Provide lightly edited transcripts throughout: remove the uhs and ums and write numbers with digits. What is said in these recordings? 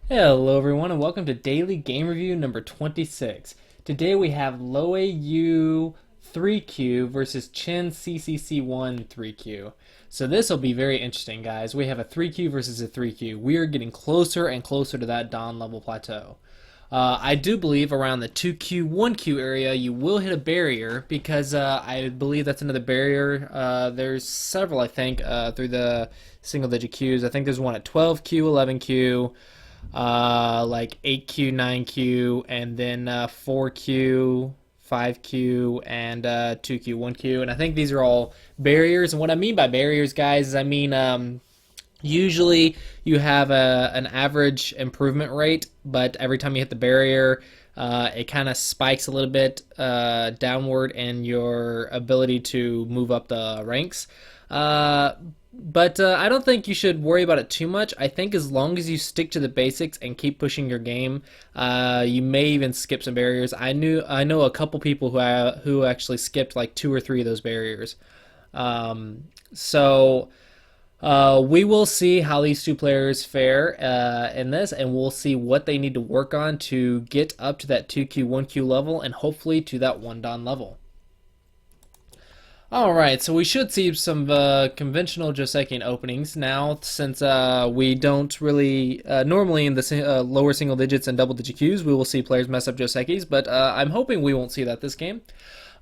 Hello everyone and welcome to Daily Game Review number 26. Today we have Loe Yu 3Q versus Chen CCC1 3Q. So this will be very interesting, guys. We have a 3Q versus a 3Q. We are getting closer and closer to that Dawn level plateau. I do believe around the 2Q, 1Q area you will hit a barrier because I believe that's another barrier. There's several, I think, through the single digit Qs. I think there's one at 12Q, 11Q, like 8Q, 9Q, and then 4Q, 5Q, and 2Q, 1Q. And I think these are all barriers. And what I mean by barriers, guys, is I mean usually you have an average improvement rate, but every time you hit the barrier, it kind of spikes a little bit downward in your ability to move up the ranks. But I don't think you should worry about it too much. I think as long as you stick to the basics and keep pushing your game, you may even skip some barriers. I know a couple people who actually skipped like two or three of those barriers. So we will see how these two players fare in this, and we'll see what they need to work on to get up to that 2Q, 1Q level, and hopefully to that 1 Dawn level. Alright, so we should see some conventional Josekian openings now, since we don't really, normally in the lower single digits and double digit Qs, we will see players mess up Josekis, but I'm hoping we won't see that this game.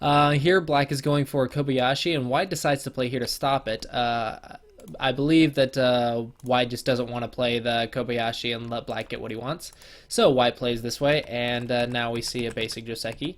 Here, black is going for Kobayashi, and white decides to play here to stop it. I believe that white just doesn't want to play the Kobayashi and let black get what he wants. So white plays this way, and now we see a basic Joseki.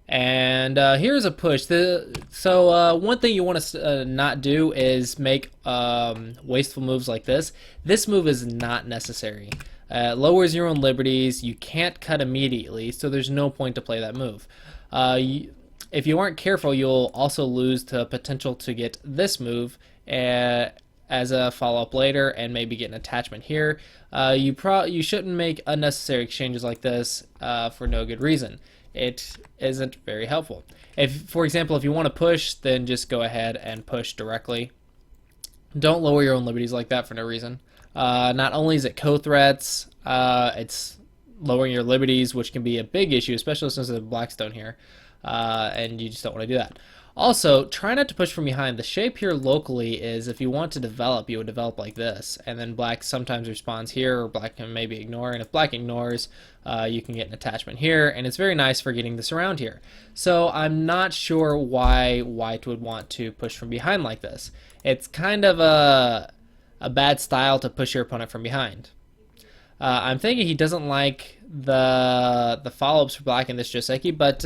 And here's a push. One thing you want to not do is make wasteful moves like this. This move is not necessary. Lowers your own liberties. You can't cut immediately, so there's no point to play that move. If you aren't careful, you'll also lose the potential to get this move as a follow-up later and maybe get an attachment here. You shouldn't make unnecessary exchanges like this for no good reason. It isn't very helpful. For example, if you want to push, then just go ahead and push directly. Don't lower your own liberties like that for no reason. Not only is it co-threats, it's lowering your liberties, which can be a big issue, especially since there's a Blackstone here, and you just don't want to do that. Also, try not to push from behind. The shape here locally is if you want to develop, you would develop like this. And then black sometimes responds here, or black can maybe ignore. And if black ignores, you can get an attachment here. And it's very nice for getting this around here. So I'm not sure why white would want to push from behind like this. It's kind of a bad style to push your opponent from behind. I'm thinking he doesn't like the follow-ups for black in this Joseki, but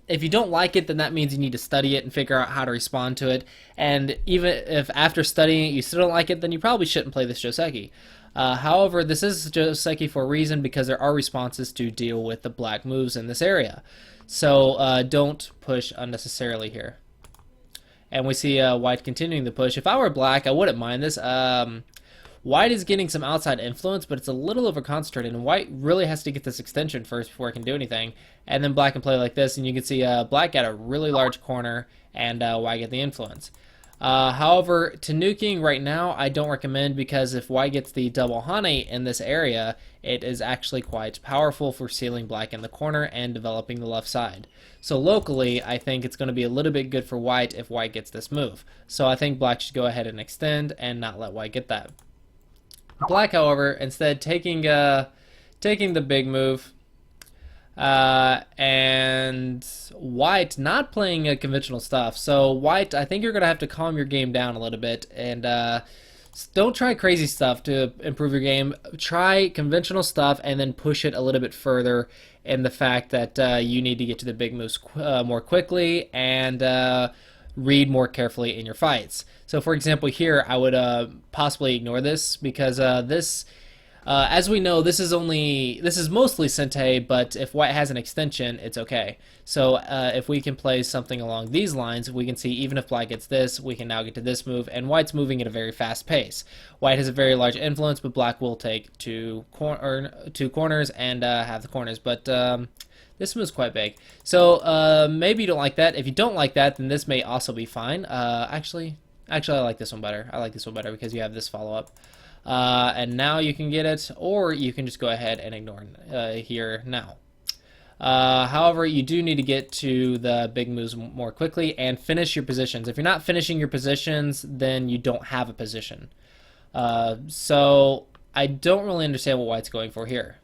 if you don't like it, then that means you need to study it and figure out how to respond to it. And even if after studying it you still don't like it, then you probably shouldn't play this Joseki. However, this is Joseki for a reason, because there are responses to deal with the black moves in this area. So don't push unnecessarily here. And we see white continuing the push. If I were black, I wouldn't mind this. White is getting some outside influence, but it's a little over-concentrated, and white really has to get this extension first before it can do anything. And then black can play like this, and you can see black got a really large corner, and white get the influence. However, Tanuking right now I don't recommend, because if white gets the double Hane in this area, it is actually quite powerful for sealing black in the corner and developing the left side. So locally, I think it's going to be a little bit good for white if white gets this move. So I think black should go ahead and extend and not let white get that. Black, however, instead taking the big move, and white not playing conventional stuff. So white, I think you're gonna have to calm your game down a little bit, and don't try crazy stuff to improve your game. Try conventional stuff and then push it a little bit further in the fact that you need to get to the big moves more quickly and read more carefully in your fights. So for example here, I would possibly ignore this, because this, as we know, this is mostly Sente, but if white has an extension, it's okay. So if we can play something along these lines, we can see even if black gets this, we can now get to this move, and white's moving at a very fast pace. White has a very large influence, but black will take two corners and have the corners, but this move's quite big. So maybe you don't like that. If you don't like that, then this may also be fine. Actually, I like this one better. I like this one better because you have this follow-up. And now you can get it, or you can just go ahead and ignore here now. However, you do need to get to the big moves more quickly and finish your positions. If you're not finishing your positions, then you don't have a position. So I don't really understand what white's going for here.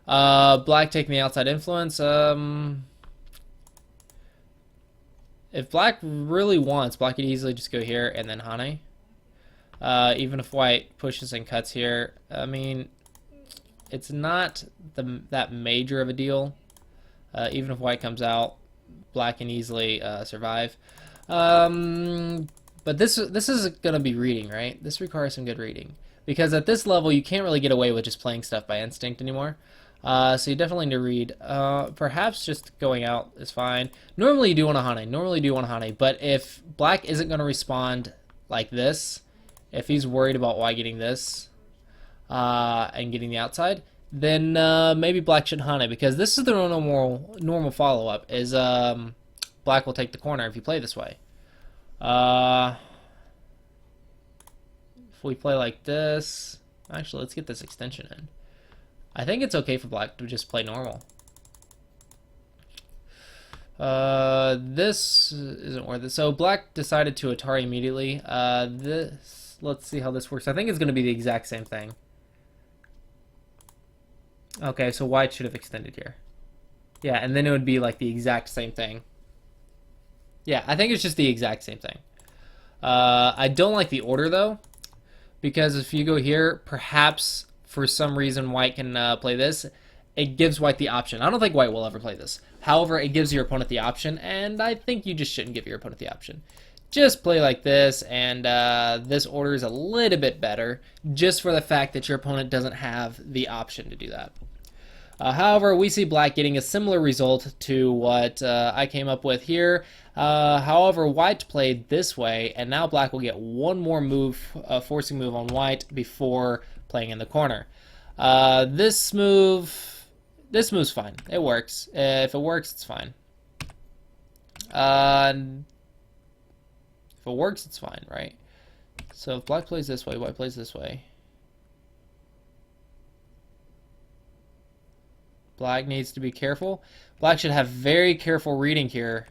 Black taking the outside influence. If black really wants, black could easily just go here and then Hane. Even if white pushes and cuts here, I mean, it's not that major of a deal. Even if white comes out, black can easily survive. But this is going to be reading, right? This requires some good reading. Because at this level, you can't really get away with just playing stuff by instinct anymore. So you definitely need to read. Perhaps just going out is fine. Normally you do want to Hane. But if black isn't going to respond like this, if he's worried about white getting this and getting the outside, then maybe black should Hane. Because this is the normal follow-up, is black will take the corner if you play this way. If we play like this, actually, let's get this extension in. I think it's okay for black to just play normal. This isn't worth it. So black decided to Atari immediately. Let's see how this works. I think it's going to be the exact same thing. Okay, so white should have extended here. Yeah, and then it would be like the exact same thing. Yeah, I think it's just the exact same thing. I don't like the order, though, because if you go here, perhaps for some reason white can play this. It gives white the option. I don't think white will ever play this. However, it gives your opponent the option, and I think you just shouldn't give your opponent the option. Just play like this, and this order is a little bit better, just for the fact that your opponent doesn't have the option to do that. However, we see black getting a similar result to what I came up with here. However, white played this way, and now black will get one more move, forcing move on white before playing in the corner. This move's fine. It works. If it works, it's fine. If it works, it's fine, right? So if black plays this way, white plays this way. Black needs to be careful. Black should have very careful reading here.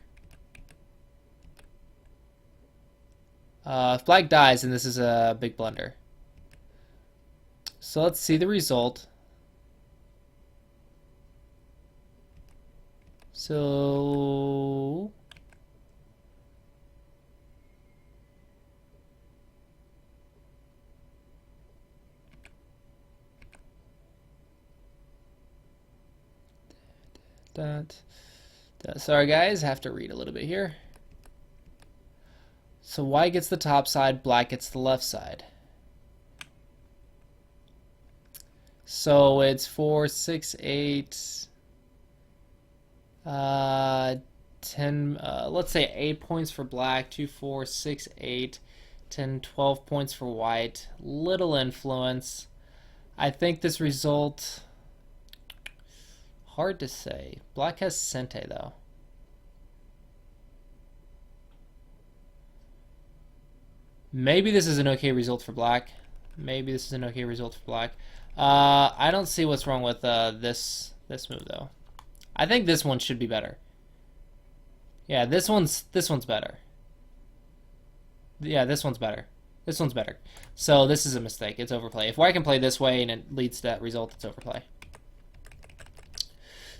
If black dies, then this is a big blunder. So let's see the result. So sorry guys, have to read a little bit here. So white gets the top side, black gets the left side. So it's 4, 6, 8, 10, let's say 8 points for black, 2, 4, 6, 8, 10, 12 points for white. Little influence. I think this result, hard to say. Black has Sente though. Maybe this is an okay result for black. Maybe this is an okay result for black. I don't see what's wrong with this move though. I think this one should be better. Yeah, this one's better. Yeah, this one's better. This one's better. So this is a mistake. It's overplay. If white can play this way and it leads to that result, it's overplay.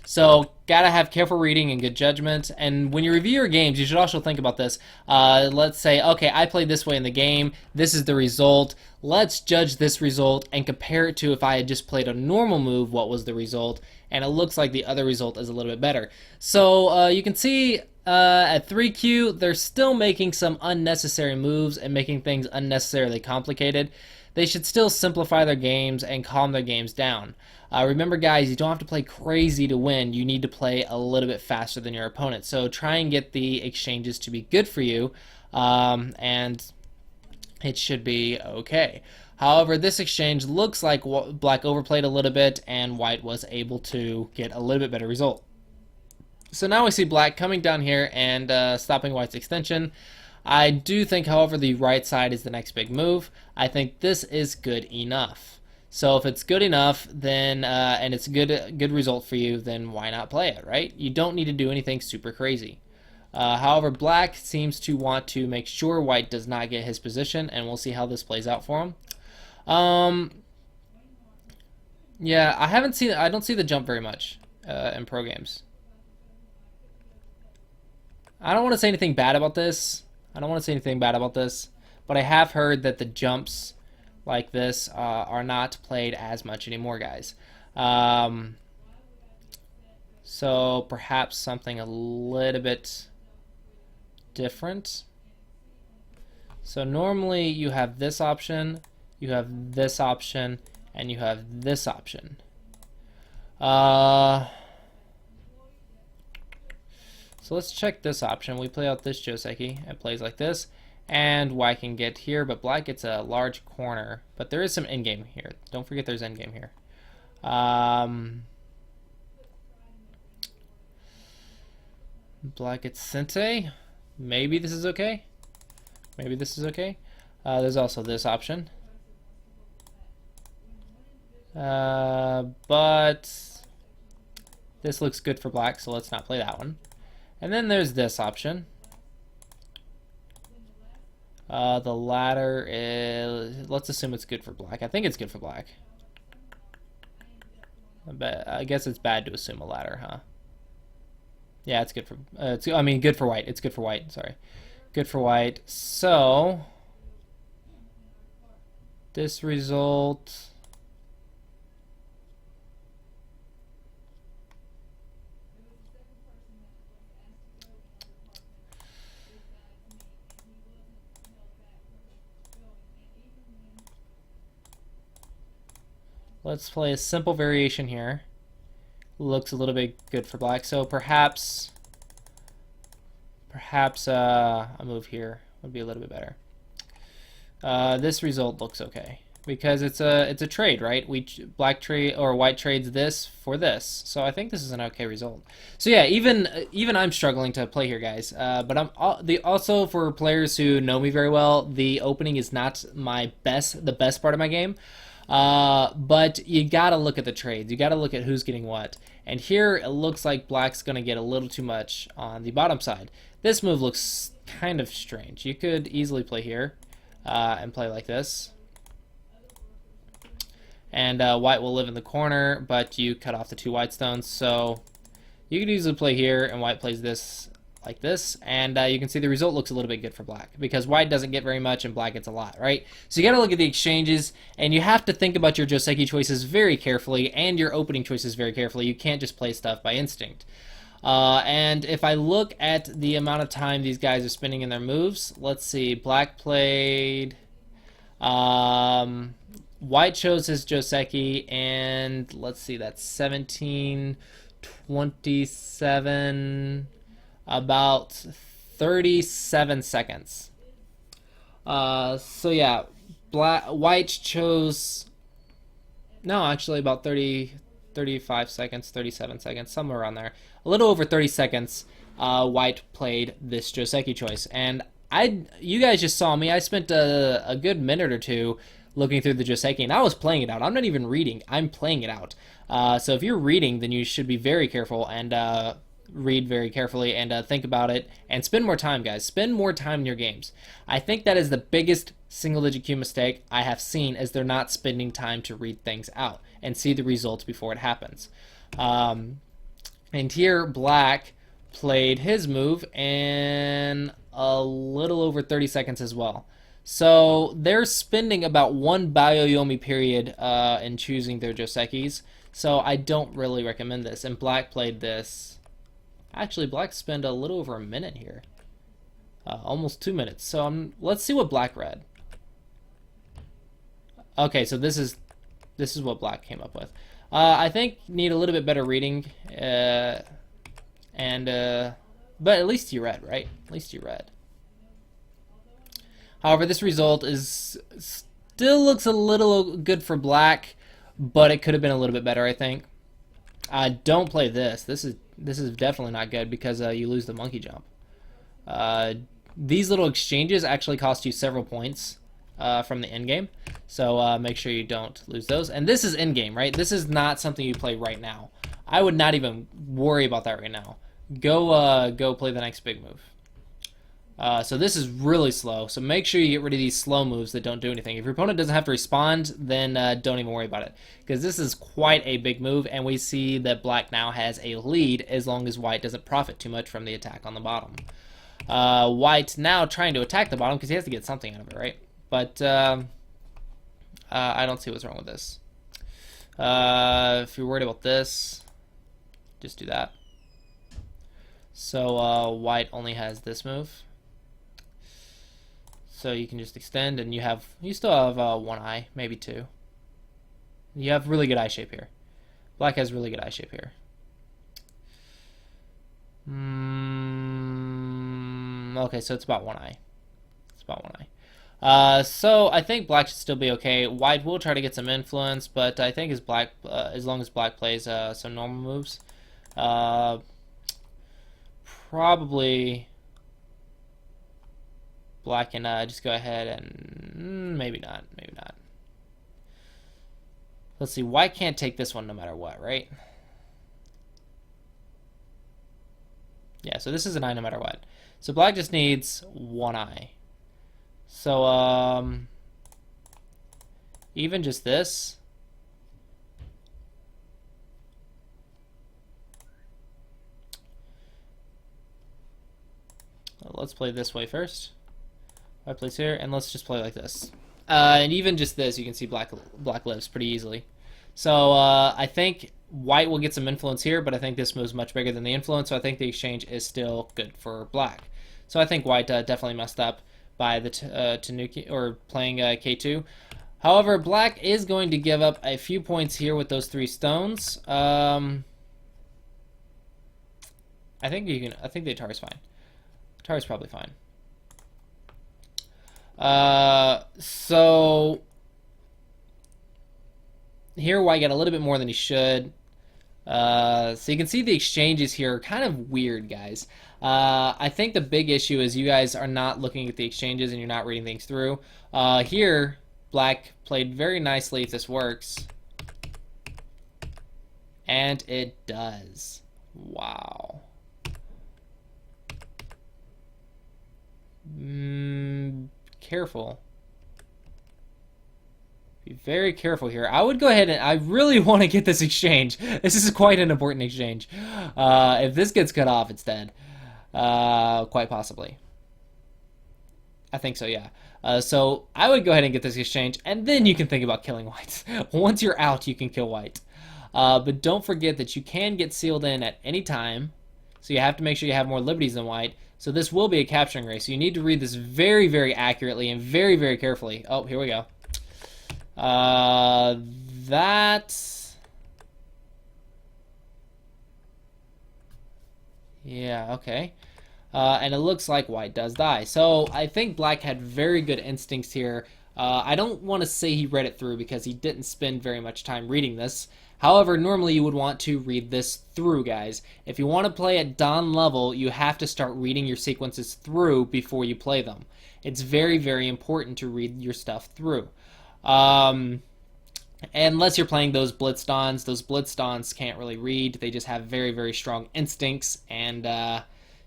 So, gotta have careful reading and good judgment. And when you review your games, you should also think about this. Let's say, okay, I played this way in the game. This is the result. Let's judge this result and compare it to if I had just played a normal move, what was the result? And it looks like the other result is a little bit better. So, you can see at 3Q, they're still making some unnecessary moves and making things unnecessarily complicated. They should still simplify their games and calm their games down. Remember, guys, you don't have to play crazy to win. You need to play a little bit faster than your opponent. So try and get the exchanges to be good for you, and it should be okay. However, this exchange looks like black overplayed a little bit, and white was able to get a little bit better result. So now we see black coming down here and stopping white's extension. I do think, however, the right side is the next big move. I think this is good enough. So if it's good enough, then and it's a good result for you, then why not play it, right? You don't need to do anything super crazy. However, black seems to want to make sure white does not get his position, and we'll see how this plays out for him. Yeah, I don't see the jump very much in pro games. I don't want to say anything bad about this. But I have heard that the jumps like this are not played as much anymore, guys. So perhaps something a little bit different. So normally you have this option, you have this option, and you have this option. So let's check this option. We play out this Joseki. It plays like this. And white can get here, but black gets a large corner. But there is some endgame here. Don't forget there's endgame here. Black gets Sente. Maybe this is okay. Maybe this is okay. There's also this option. But this looks good for black, so let's not play that one. And then there's this option. The ladder is, let's assume it's good for black. I think it's good for black. I guess it's bad to assume a ladder, huh? Yeah, it's good for, I mean, good for white. It's good for white, sorry. Good for white. So, this result... Let's play a simple variation here. Looks a little bit good for black, so perhaps a move here would be a little bit better. This result looks okay because it's a trade, right? Black trade or white trades this for this, so I think this is an okay result. So yeah, even I'm struggling to play here, guys. But I'm also for players who know me very well, the opening is not the best part of my game. But you gotta look at the trades. You gotta look at who's getting what. And here it looks like black's gonna get a little too much on the bottom side. This move looks kind of strange. You could easily play here and play like this. And white will live in the corner, but you cut off the two white stones. So you could easily play here, and white plays this like this, and you can see the result looks a little bit good for black because white doesn't get very much and black gets a lot, right? So you got to look at the exchanges, and you have to think about your Joseki choices very carefully and your opening choices very carefully. You can't just play stuff by instinct. And if I look at the amount of time these guys are spending in their moves, let's see, black played, white chose his Joseki, and let's see, that's 17, 27... about 37 seconds. So yeah, white chose, no, actually about 35 seconds, 37 seconds, somewhere around there. A little over 30 seconds, white played this Joseki choice. And you guys just saw me, I spent a good minute or two looking through the Joseki, and I was playing it out. I'm not even reading, I'm playing it out. So if you're reading, then you should be very careful and read very carefully and think about it and spend more time, guys. Spend more time in your games. I think that is the biggest single-digit Q mistake I have seen, is they're not spending time to read things out and see the results before it happens. And here black played his move in a little over 30 seconds as well. So they're spending about one Byoyomi period in choosing their Josekis. So I don't really recommend this. And black played this. Actually, black spent a little over a minute here. Almost 2 minutes. So let's see what black read. Okay, so this is what black came up with. I think need a little bit better reading. But at least you read, right? At least you read. However, this result still looks a little good for black, but it could have been a little bit better, I think. Don't play this. This is definitely not good because you lose the monkey jump. these little exchanges actually cost you several points from the end game. So make sure you don't lose those. And this is end game, right? This is not something you play right now. I would not even worry about that right now. Go play the next big move. So this is really slow. So make sure you get rid of these slow moves that don't do anything. If your opponent doesn't have to respond, then don't even worry about it, because this is quite a big move, and we see that black now has a lead as long as white doesn't profit too much from the attack on the bottom. White now trying to attack the bottom because he has to get something out of it, right? But I don't see what's wrong with this. If you're worried about this, just do that. So white only has this move. So you can just extend, and you still have one eye, maybe two. You have really good eye shape here. Black has really good eye shape here. Okay, so it's about one eye. It's about one eye. So I think black should still be okay. White will try to get some influence, but I think as long as black plays some normal moves, probably black can just go ahead and maybe not. Let's see. White can't take this one no matter what, right? Yeah, so this is an eye no matter what. So black just needs one eye. So even just this. Let's play this way first. White plays here, and let's just play like this. And even just this, you can see black lives pretty easily. So I think white will get some influence here, but I think this move's much bigger than the influence, so I think the exchange is still good for black. So I think white definitely messed up by the Tanuki, or playing K2. However, black is going to give up a few points here with those 3 stones. I think the Atari's fine. Atari's probably fine. So here white got a little bit more than he should. So you can see the exchanges here are kind of weird, guys. I think the big issue is you guys are not looking at the exchanges and you're not reading things through. Here, black played very nicely if this works. And it does. Wow. Careful. Be very careful here. I would go ahead and I really want to get this exchange. This is quite an important exchange. If this gets cut off, it's dead. Quite possibly. I think so, yeah. So I would go ahead and get this exchange, and then you can think about killing white. Once you're out, you can kill white. But don't forget that you can get sealed in at any time, so you have to make sure you have more liberties than white. So this will be a capturing race. So you need to read this very, very accurately and very, very carefully. Oh, here we go. Yeah, okay. And it looks like white does die. So I think black had very good instincts here. I don't want to say he read it through because he didn't spend very much time reading this. However, normally you would want to read this through, guys. If you want to play at Don level, you have to start reading your sequences through before you play them. It's very, very important to read your stuff through. Unless you're playing those Blitz Dons can't really read. They just have very, very strong instincts, and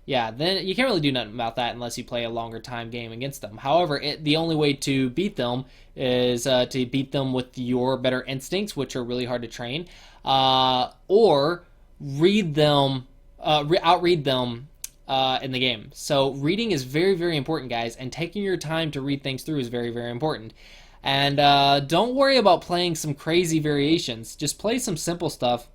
yeah, then you can't really do nothing about that unless you play a longer time game against them. However, the only way to beat them is to beat them with your better instincts, which are really hard to train, or read them, outread them in the game. So reading is very, very important, guys, and taking your time to read things through is very, very important. And don't worry about playing some crazy variations. Just play some simple stuff,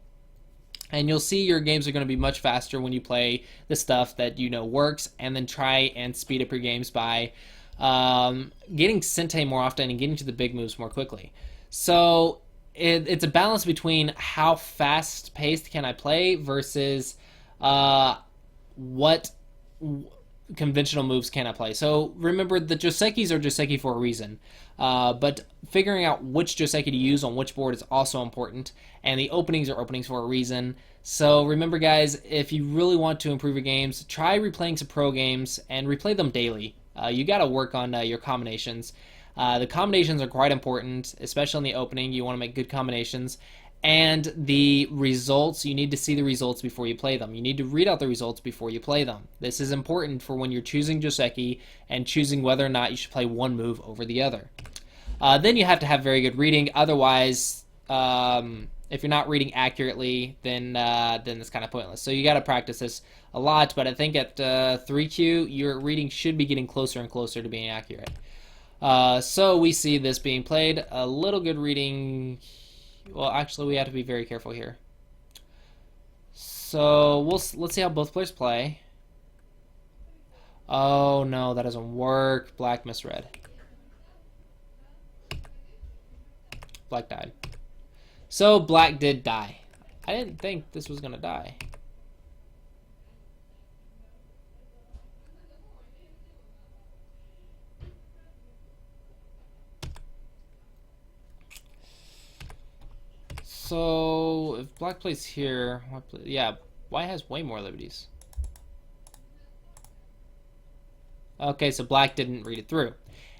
and you'll see your games are going to be much faster when you play the stuff that you know works, and then try and speed up your games by getting Sente more often and getting to the big moves more quickly. So it's a balance between how fast-paced can I play versus what conventional moves can I play? So remember, the Josekis are Joseki for a reason, but figuring out which Joseki to use on which board is also important, and the openings are openings for a reason. So remember, guys, if you really want to improve your games, try replaying some pro games and replay them daily. You got to work on your combinations. The combinations are quite important, especially in the opening. You want to make good combinations. And the results, you need to see the results before you play them. You need to read out the results before you play them. This is important for when you're choosing Joseki and choosing whether or not you should play one move over the other. Then you have to have very good reading. Otherwise, if you're not reading accurately, then it's kind of pointless. So you got to practice this a lot. But I think at 3Q, your reading should be getting closer and closer to being accurate. So we see this being played. A little good reading. Well, actually, we have to be very careful here. So let's see how both players play. Oh no, that doesn't work. Black misread. Black died. So black did die. I didn't think this was gonna die. So if black plays here, yeah, white has way more liberties. Okay, so black didn't read it through.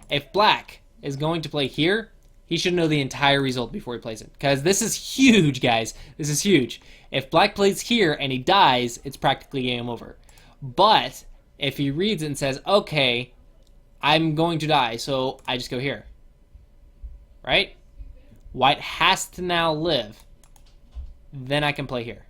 If black is going to play here, he should know the entire result before he plays it. Because this is huge, guys. This is huge. If black plays here and he dies, it's practically game over. But if he reads it and says, okay, I'm going to die, so I just go here. Right? White has to now live. Then I can play here.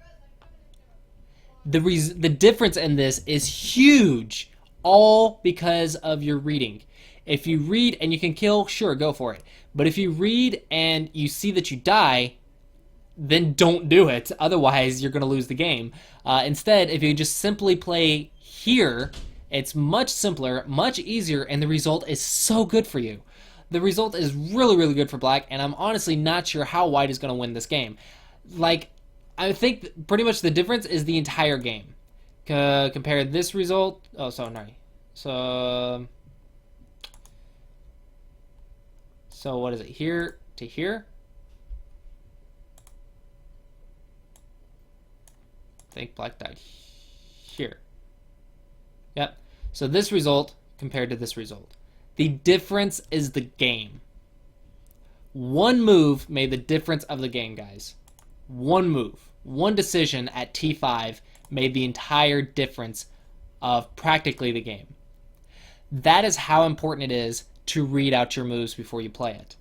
The difference in this is huge. All because of your reading. If you read and you can kill, sure, go for it. But if you read and you see that you die, then don't do it. Otherwise, you're going to lose the game. Instead, if you just simply play here, it's much simpler, much easier, and the result is so good for you. The result is really, really good for black, and I'm honestly not sure how white is going to win this game. Like, I think pretty much the difference is the entire game. Compare this result. Oh, so no. So what is it? Here to here? I think black died here. Yep. So this result compared to this result. The difference is the game. One move made the difference of the game, guys. One move. One decision at T5 made the entire difference of practically the game. That is how important it is to read out your moves before you play it.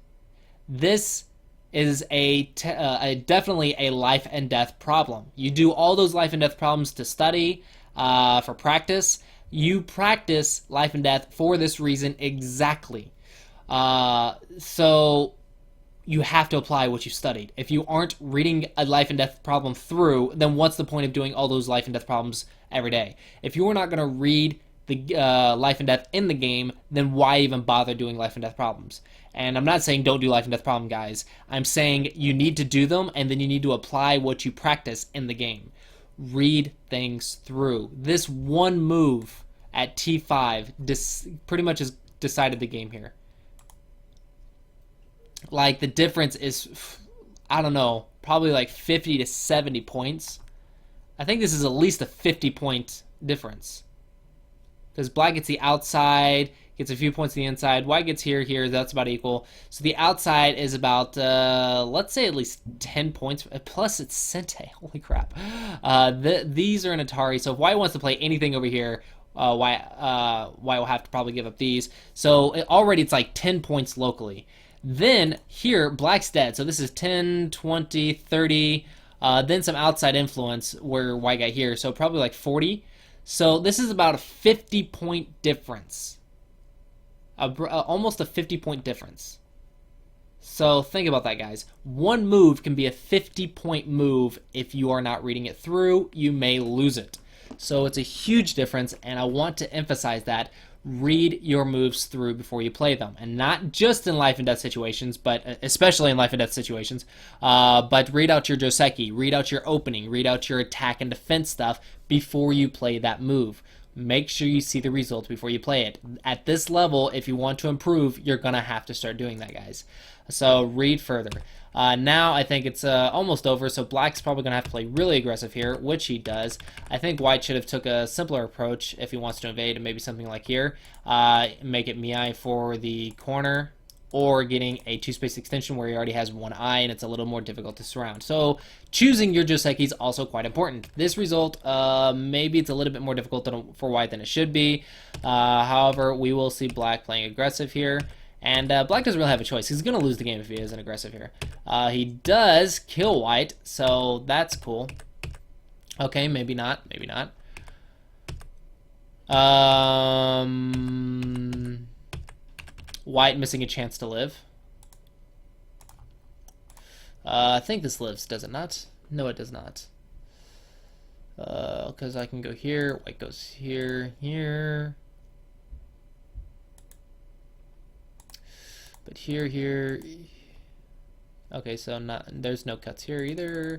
This is definitely a life and death problem. You do all those life and death problems to study, for practice. You practice life and death for this reason exactly. So you have to apply what you studied. If you aren't reading a life and death problem through, then what's the point of doing all those life and death problems every day? If you are not going to read the life and death in the game, then why even bother doing life and death problems? And I'm not saying don't do life and death problem, guys. I'm saying you need to do them, and then you need to apply what you practice in the game. Read things through. This one move at T5 pretty much has decided the game here. Like, the difference is, I don't know, probably like 50 to 70 points. I think this is at least a 50-point difference. Because black gets the outside, gets a few points to the inside. White gets here, that's about equal. So the outside is about, let's say at least 10 points. Plus it's Sente. Holy crap. These are an Atari, so if white wants to play anything over here, white will have to probably give up these. So already it's like 10 points locally. Then here, black's dead. So this is 10, 20, 30. Then some outside influence where white got here. So probably like 40. So this is about a 50-point difference. Almost a 50-point difference. So think about that, guys. One move can be a 50-point move. If you are not reading it through, you may lose it. So it's a huge difference, and I want to emphasize that. Read your moves through before you play them, and not just in life and death situations, but especially in life and death situations. But read out your Joseki, read out your opening, read out your attack and defense stuff before you play that move. make sure you see the results before you play it. At this level, if you want to improve, you're going to have to start doing that, guys. So read further. Now I think it's almost over, so black's probably going to have to play really aggressive here, which he does. I think white should have took a simpler approach if he wants to invade, and maybe something like here. Make it Miai for the corner, or getting a 2-space extension where he already has 1 eye and it's a little more difficult to surround. So choosing your Joseki is also quite important. This result, maybe it's a little bit more difficult for white than it should be. However, we will see black playing aggressive here. And black doesn't really have a choice. He's going to lose the game if he isn't aggressive here. He does kill white, so that's cool. Okay, maybe not. Maybe not. White missing a chance to live. I think this lives, does it not? No, it does not. Because I can go here. White goes here, here. But here. Okay, so there's no cuts here either.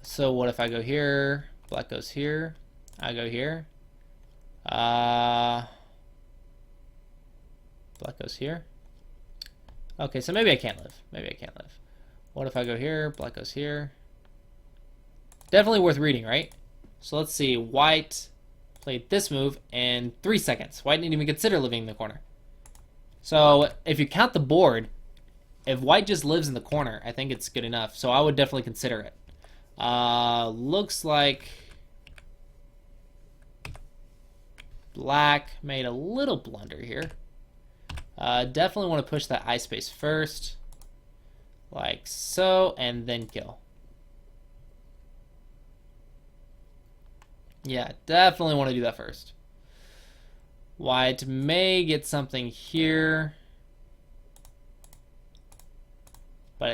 So what if I go here? Black goes here. I go here. Black goes here. Okay, so maybe I can't live. Maybe I can't live. What if I go here? Black goes here. Definitely worth reading, right? So let's see. White played this move in 3 seconds. White didn't even consider living in the corner. So if you count the board, if white just lives in the corner, I think it's good enough. So I would definitely consider it. Looks like black made a little blunder here. Definitely want to push that eye space first, like so, and then kill. Yeah, definitely want to do that first. White may get something here, but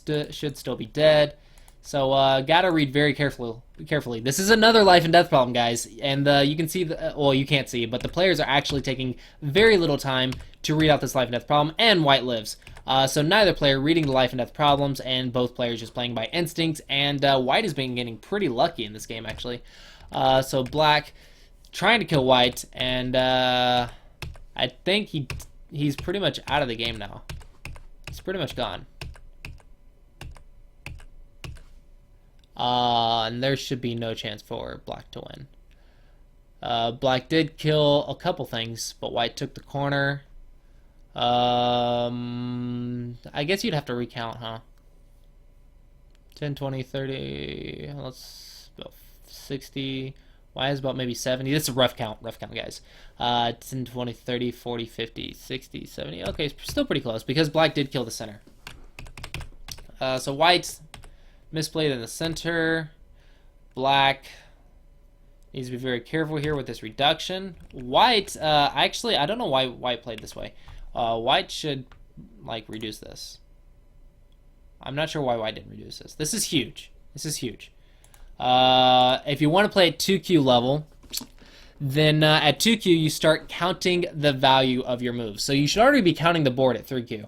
it should still be dead. So gotta read very carefully. This is another life and death problem, guys, and you can see well, you can't see, but the players are actually taking very little time to read out this life and death problem, and white lives. So neither player reading the life and death problems, and both players just playing by instinct. And white has been getting pretty lucky in this game, actually. So black trying to kill white, and I think he's pretty much out of the game now. He's pretty much gone. And there should be no chance for black to win. Black did kill a couple things, but white took the corner. I guess you'd have to recount, huh? 10, 20, 30, let's about 60. Why is about maybe 70? This is a rough count, guys. 10, 20, 30, 40, 50, 60, 70. Okay, still pretty close because black did kill the center. So white misplayed in the center. Black needs to be very careful here with this reduction. White, actually, I don't know why white played this way. White should, like, reduce this. I'm not sure why white didn't reduce this. This is huge. This is huge. If you want to play at 2Q level, then at 2Q you start counting the value of your moves. So you should already be counting the board at 3Q.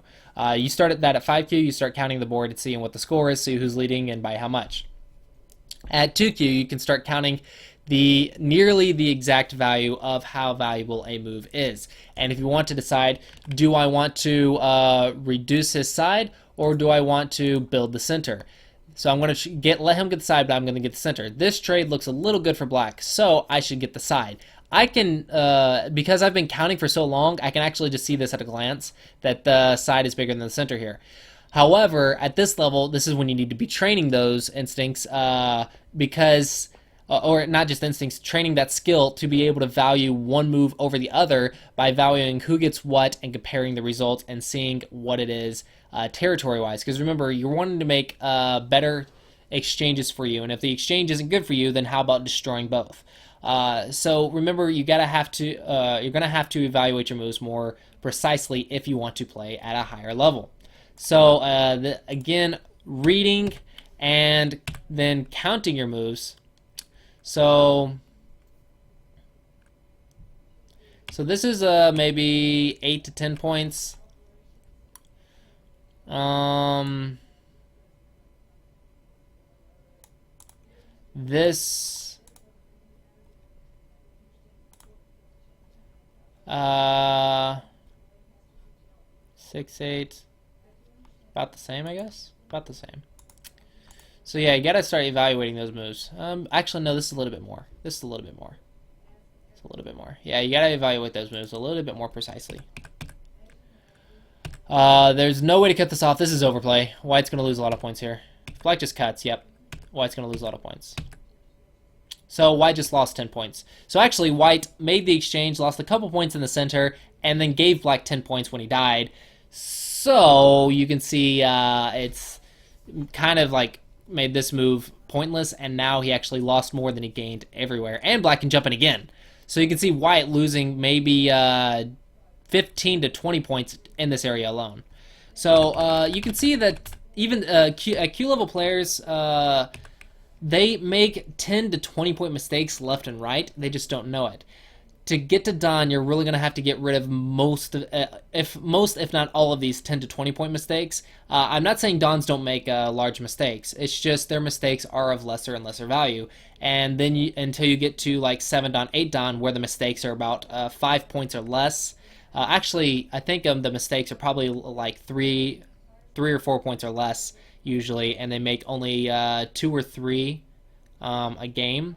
You start that at 5Q, you start counting the board and seeing what the score is, see who's leading and by how much. At 2Q, you can start counting nearly the exact value of how valuable a move is. And if you want to decide, do I want to reduce his side or do I want to build the center? So I'm going to let him get the side, but I'm going to get the center. This trade looks a little good for black, so I should get the side. I can, because I've been counting for so long, I can actually just see this at a glance, that the side is bigger than the center here. However, at this level, this is when you need to be training those instincts, because, or not just instincts, training that skill to be able to value one move over the other by valuing who gets what and comparing the results and seeing what it is territory-wise. Because remember, you're wanting to make better exchanges for you, and if the exchange isn't good for you, then how about destroying both? So remember, you're gonna have to evaluate your moves more precisely if you want to play at a higher level. So again, reading and then counting your moves. So this is maybe 8 to 10 points. This Uh, 6-8. About the same, I guess. About the same. So yeah, you gotta start evaluating those moves. Actually, no, this is a little bit more. This is a little bit more. It's a little bit more. Yeah, you gotta evaluate those moves a little bit more precisely. There's no way to cut this off. This is overplay. White's gonna lose a lot of points here. Black just cuts. Yep. White's gonna lose a lot of points. So White just lost 10 points. So actually, White made the exchange, lost a couple points in the center, and then gave Black 10 points when he died. So you can see it's kind of like made this move pointless, and now he actually lost more than he gained everywhere. And Black can jump in again. So you can see White losing maybe 15 to 20 points in this area alone. So you can see that even Q level players, they make 10 to 20 point mistakes left and right. They just don't know it. To get to Don, you're really going to have to get rid of most, if not all of these 10 to 20 point mistakes. I'm not saying Dons don't make large mistakes. It's just their mistakes are of lesser and lesser value. And then until you get to like 7 Don, 8 Don, where the mistakes are about 5 points or less. Actually, I think the mistakes are probably like 3 or 4 points or less usually, and they make only 2 or 3 a game.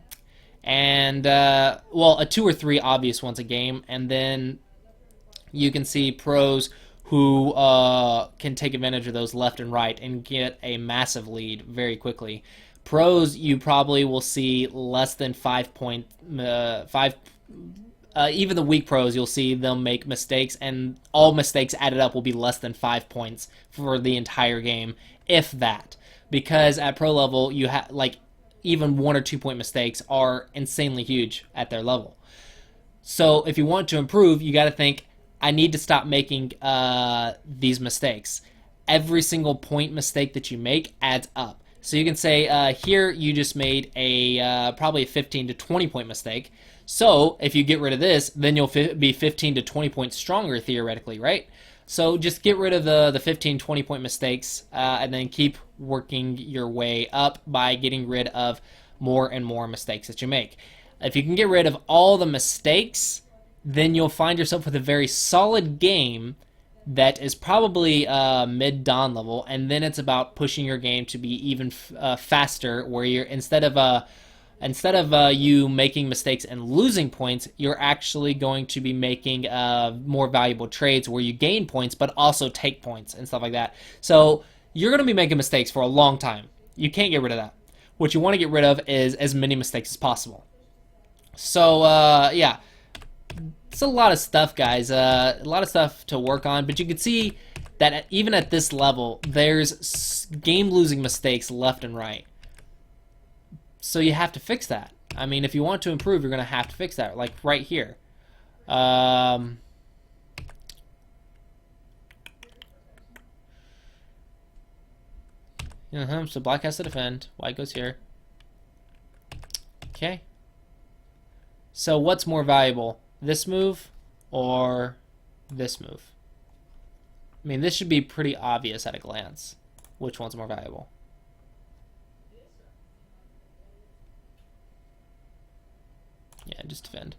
And well, a 2 or 3 obvious ones a game, and then you can see pros who can take advantage of those left and right and get a massive lead very quickly. Pros, you probably will see less than 5 point even the weak pros, you'll see them make mistakes, and all mistakes added up will be less than 5 points for the entire game, if that. Because at pro level, you have like even 1 or 2 point mistakes are insanely huge at their level. So if you want to improve, you got to think, I need to stop making these mistakes. Every single point mistake that you make adds up. So you can say here you just made a probably a 15 to 20 point mistake. So if you get rid of this, then you'll be 15 to 20 points stronger theoretically, right? So just get rid of the 15, 20 point mistakes and then keep working your way up by getting rid of more and more mistakes that you make. If you can get rid of all the mistakes, then you'll find yourself with a very solid game that is probably mid-Don level, and then it's about pushing your game to be even faster, where you're instead of you making mistakes and losing points, you're actually going to be making more valuable trades where you gain points but also take points and stuff like that. So you're going to be making mistakes for a long time. You can't get rid of that. What you want to get rid of is as many mistakes as possible. So yeah, it's a lot of stuff, guys. A lot of stuff to work on, but you can see that even at this level, there's game-losing mistakes left and right. So you have to fix that. I mean, if you want to improve, you're going to have to fix that, like right here. So black has to defend. White goes here. Okay. So what's more valuable? This move or this move? I mean, this should be pretty obvious at a glance. Which one's more valuable? Yeah, just defend.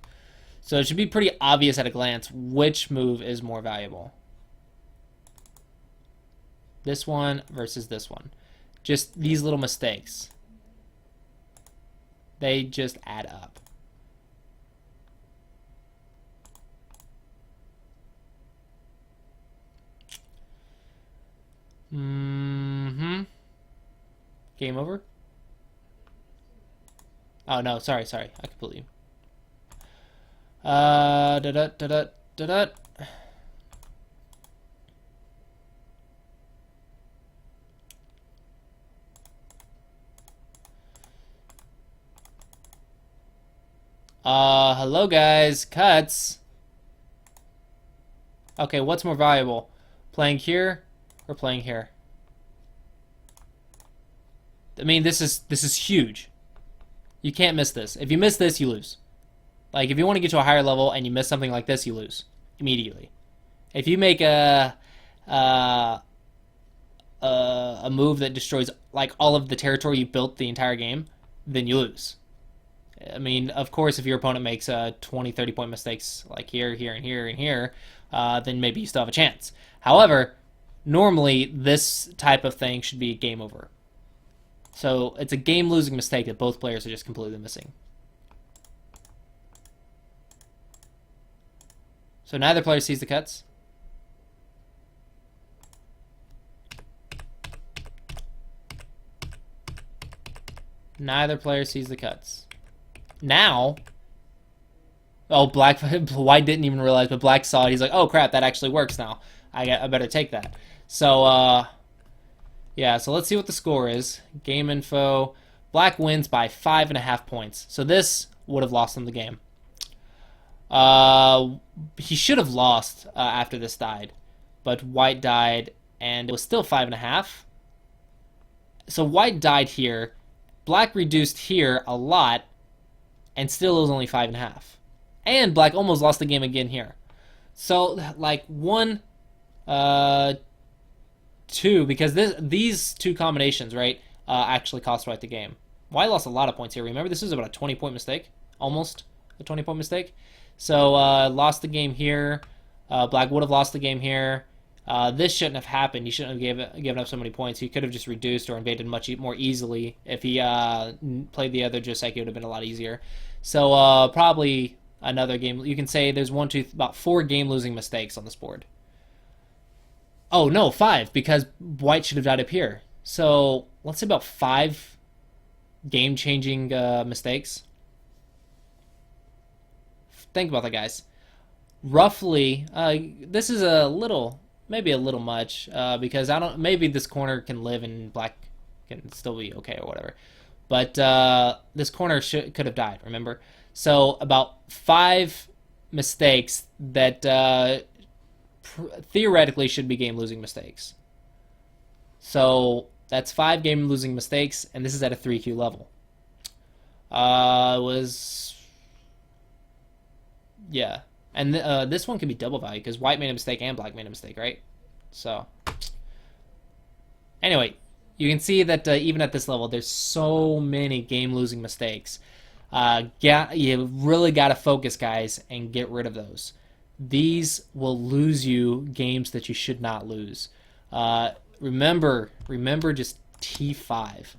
So it should be pretty obvious at a glance which move is more valuable. This one versus this one. Just these little mistakes. They just add up. Game over? Oh, no, sorry. I completely... hello guys, cuts. Okay, what's more valuable? Playing here or playing here? I mean, this is huge. You can't miss this. If you miss this, you lose. Like, if you want to get to a higher level and you miss something like this, you lose immediately. If you make a move that destroys like all of the territory you built the entire game, then you lose. I mean, of course, if your opponent makes 20, 30 point mistakes like here, here, and here, and here, then maybe you still have a chance. However, normally this type of thing should be game over. So it's a game-losing mistake that both players are just completely missing. So neither player sees the cuts. Neither player sees the cuts. Now, White didn't even realize, but Black saw it. He's like, oh crap, that actually works now. I better take that. So, yeah, so let's see what the score is. Game info. Black wins by 5.5 points. So this would have lost him the game. He should have lost after this died. But White died, and it was still 5.5. So White died here. Black reduced here a lot, and still it was only 5.5. And Black almost lost the game again here. So, like, 1, 2, because these two combinations, right, actually cost White the game. White lost a lot of points here. Remember, this is about a 20-point mistake. Almost a 20-point mistake. So, lost the game here. Black would have lost the game here. This shouldn't have happened. He shouldn't have given up so many points. He could have just reduced or invaded much more easily. If he played the other Joseki, it would have been a lot easier. So, probably another game. You can say there's about 4 game-losing mistakes on this board. Oh, no, 5, because White should have died up here. So, let's say about 5 game-changing mistakes. Think about that, guys. Roughly, this is a little, maybe a little much, because maybe this corner can live and Black can still be okay or whatever. But this corner could have died, remember? So, about 5 mistakes that theoretically should be game-losing mistakes. So that's 5 game-losing mistakes, and this is at a 3Q level. Yeah. And this one can be double value, because White made a mistake and Black made a mistake, right? So, anyway, you can see that even at this level, there's so many game-losing mistakes. You really got to focus, guys, and get rid of those. These will lose you games that you should not lose. Remember just T5.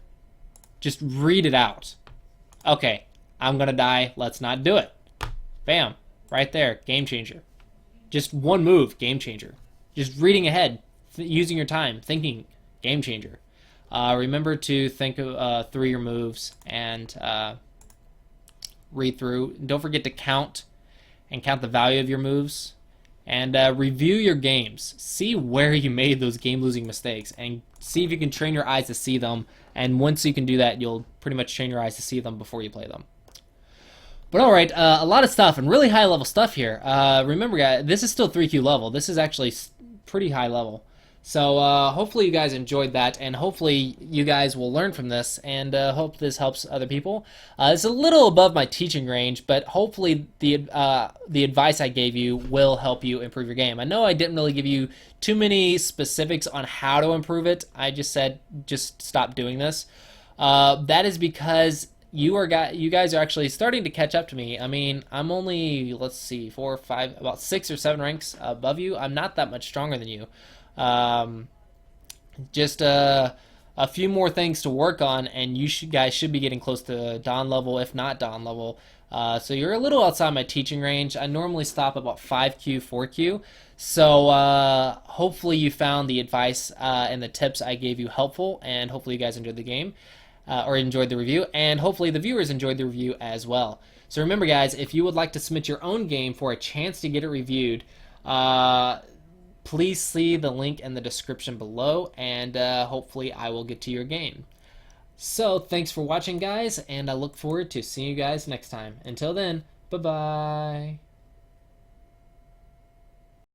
Just read it out. Okay, I'm going to die. Let's not do it. Bam. Right there. Game changer. Just one move. Game changer. Just reading ahead. Using your time. Thinking. Game changer. Remember to think through your moves and read through. Don't forget to count and count the value of your moves. And review your games. See where you made those game-losing mistakes. And see if you can train your eyes to see them. And once you can do that, you'll pretty much train your eyes to see them before you play them. But alright, a lot of stuff and really high-level stuff here. Remember, guys, this is still 3Q level. This is actually pretty high level. So hopefully you guys enjoyed that, and hopefully you guys will learn from this, and hope this helps other people. It's a little above my teaching range, but hopefully the advice I gave you will help you improve your game. I know I didn't really give you too many specifics on how to improve it. I just said just stop doing this. That is because you guys are actually starting to catch up to me. I mean, I'm only, let's see, 4 or 5, about 6 or 7 ranks above you. I'm not that much stronger than you. Just a few more things to work on, and you guys should be getting close to Dawn level, if not Dawn level. So you're a little outside my teaching range. I normally stop about 5Q, 4Q. So hopefully you found the advice and the tips I gave you helpful, and hopefully you guys enjoyed the game. Or enjoyed the review, and hopefully the viewers enjoyed the review as well. So remember, guys, if you would like to submit your own game for a chance to get it reviewed, please see the link in the description below, and hopefully I will get to your game. So thanks for watching, guys, and I look forward to seeing you guys next time. Until then, bye-bye.